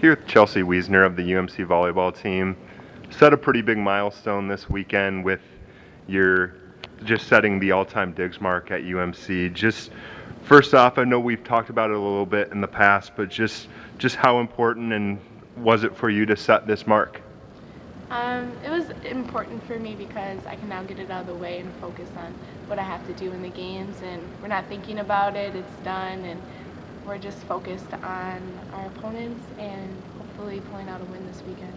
Here with Chelsea Wiesner of the UMC volleyball team. Set a pretty big milestone this weekend with your just setting the all-time digs mark at UMC. Just first off, I know we've talked about it a little bit in the past, but just how important and was it for you to set this mark? It was important for me because I can now get it out of the way and focus on what I have to do in the games, and we're not thinking about it, it's done, and we're just focused on our opponents and hopefully pulling out a win this weekend.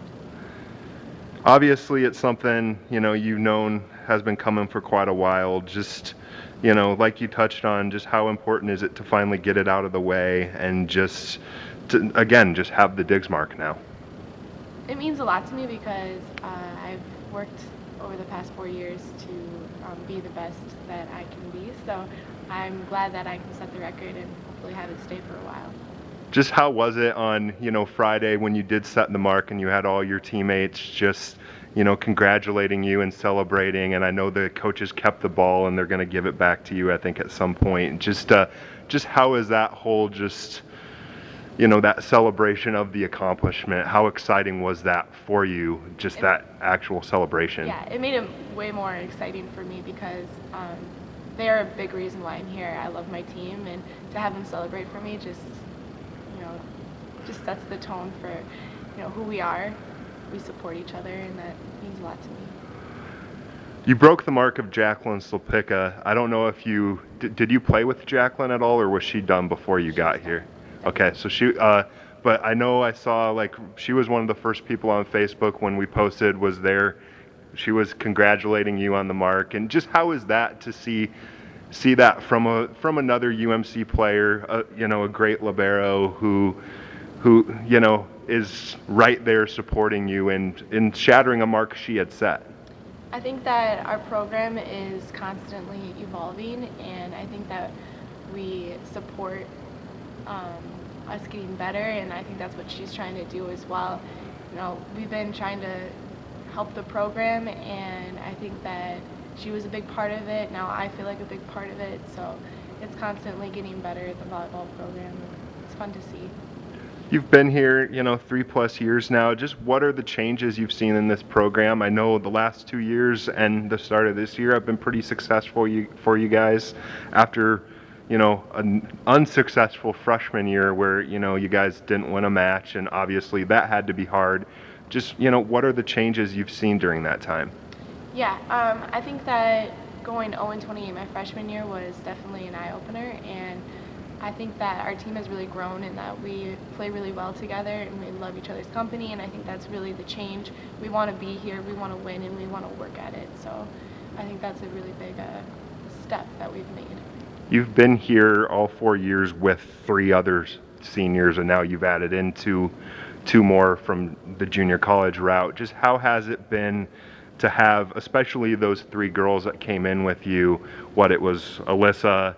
Obviously, it's something, you've known has been coming for quite a while. Just, like you touched on, just how important is it to finally get it out of the way and just have the digs mark now? It means a lot to me because I've worked over the past 4 years to be the best that I can be. So I'm glad that I can set the record and hopefully have it stay for a while. Just how was it on, Friday when you did set the mark and you had all your teammates just, congratulating you and celebrating? And I know the coaches kept the ball and they're going to give it back to you, I think, at some point. Just how is that whole that celebration of the accomplishment? How exciting was that for you, just that actual celebration? Yeah, it made it way more exciting for me because they're a big reason why I'm here. I love my team, and to have them celebrate for me just sets the tone for who we are. We support each other, and that means a lot to me. You broke the mark of Jacqueline Slopicka. I don't know if you did you play with Jacqueline at all, or was she done before you got here? Okay, so but I know I saw she was one of the first people on Facebook when we posted was there. She was congratulating you on the mark, and just how is that to see that from another UMC player, a great libero who is right there supporting you and shattering a mark she had set. I think that our program is constantly evolving, and I think that we support us getting better, and I think that's what she's trying to do as well. We've been trying to help the program, and I think that she was a big part of it. Now I feel like a big part of it, so it's constantly getting better at the volleyball program. It's fun to see. You've been here, 3+ years now. Just what are the changes you've seen in this program? I know the last 2 years and the start of this year have been pretty successful for you guys after an unsuccessful freshman year where, you guys didn't win a match, and obviously that had to be hard. Just, what are the changes you've seen during that time? Yeah, I think that going 0-28 my freshman year was definitely an eye-opener, and I think that our team has really grown in that we play really well together and we love each other's company, and I think that's really the change. We want to be here, we want to win, and we want to work at it. So I think that's a really big step that we've made. You've been here all 4 years with 3 other seniors, and now you've added in two more from the junior college route. Just how has it been to have, especially those 3 girls that came in with you? What it was, Alyssa,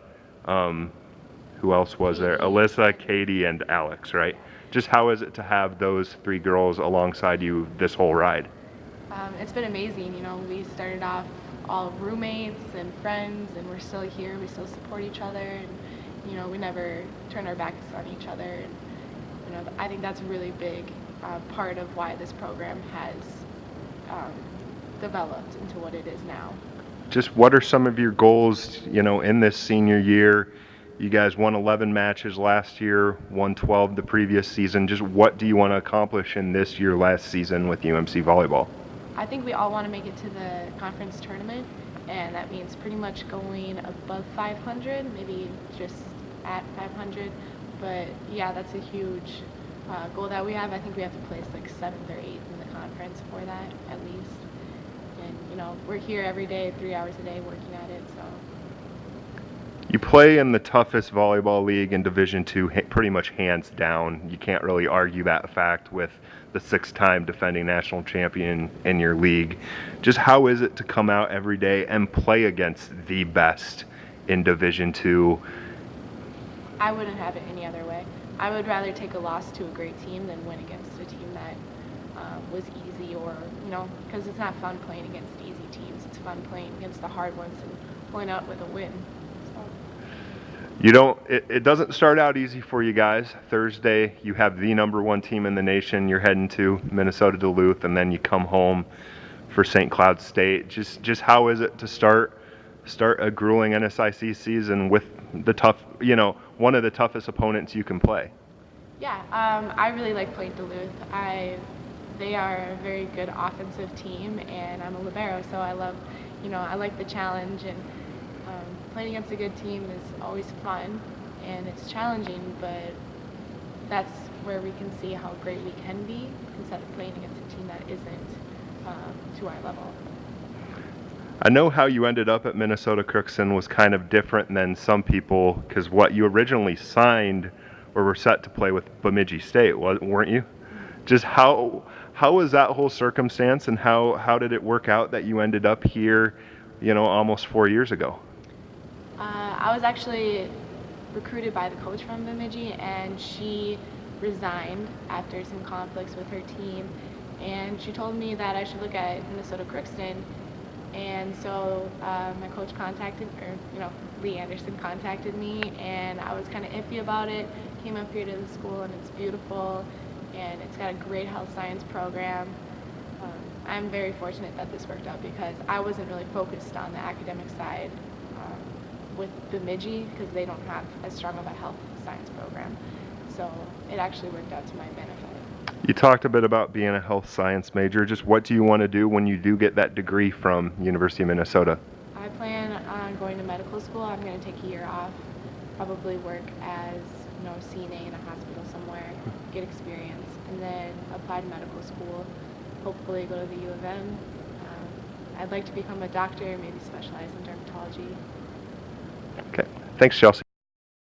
who else was there? Alyssa, Katie, and Alex, right? Just how is it to have those 3 girls alongside you this whole ride? It's been amazing. We started off all roommates and friends, and we're still here. We still support each other, and we never turn our backs on each other. And I think that's a really big part of why this program has developed into what it is now. Just what are some of your goals, in this senior year? You guys won 11 matches last year, won 12 the previous season. Just what do you want to accomplish in this year, last season with UMC volleyball? I think we all want to make it to the conference tournament, and that means pretty much going above 500, maybe just at 500. But yeah, that's a huge goal that we have. I think we have to place 7th or 8th in the conference for that at least. And we're here every day, 3 hours a day working at it. So. You play in the toughest volleyball league in Division II, pretty much hands down. You can't really argue that fact with the 6-time defending national champion in your league. Just how is it to come out every day and play against the best in Division II? I wouldn't have it any other way. I would rather take a loss to a great team than win against a team that was easy, or because it's not fun playing against easy teams. It's fun playing against the hard ones and pulling out with a win. So. You don't, it doesn't start out easy for you guys. Thursday, you have the #1 team in the nation. You're heading to Minnesota Duluth, and then you come home for St. Cloud State. Just how is it to start a grueling NSIC season with the tough, one of the toughest opponents you can play? Yeah, I really like playing Duluth. They are a very good offensive team, and I'm a libero, so I love, I like the challenge, and playing against a good team is always fun, and it's challenging, but that's where we can see how great we can be instead of playing against a team that isn't to our level. I know how you ended up at Minnesota Crookston was kind of different than some people, because what you originally signed or were set to play with Bemidji State, weren't you? Just how was that whole circumstance, and how did it work out that you ended up here, almost 4 years ago? I was actually recruited by the coach from Bemidji, and she resigned after some conflicts with her team, and she told me that I should look at Minnesota Crookston. And so my coach Lee Anderson contacted me, and I was kind of iffy about it. Came up here to the school, and it's beautiful, and it's got a great health science program. I'm very fortunate that this worked out because I wasn't really focused on the academic side with Bemidji because they don't have as strong of a health science program. So it actually worked out to my benefit. You talked a bit about being a health science major. Just what do you want to do when you do get that degree from University of Minnesota? I plan on going to medical school. I'm going to take a year off, probably work as CNA in a hospital somewhere, get experience, and then apply to medical school, hopefully go to the U of M. I'd like to become a doctor, maybe specialize in dermatology. Okay. Thanks, Chelsea.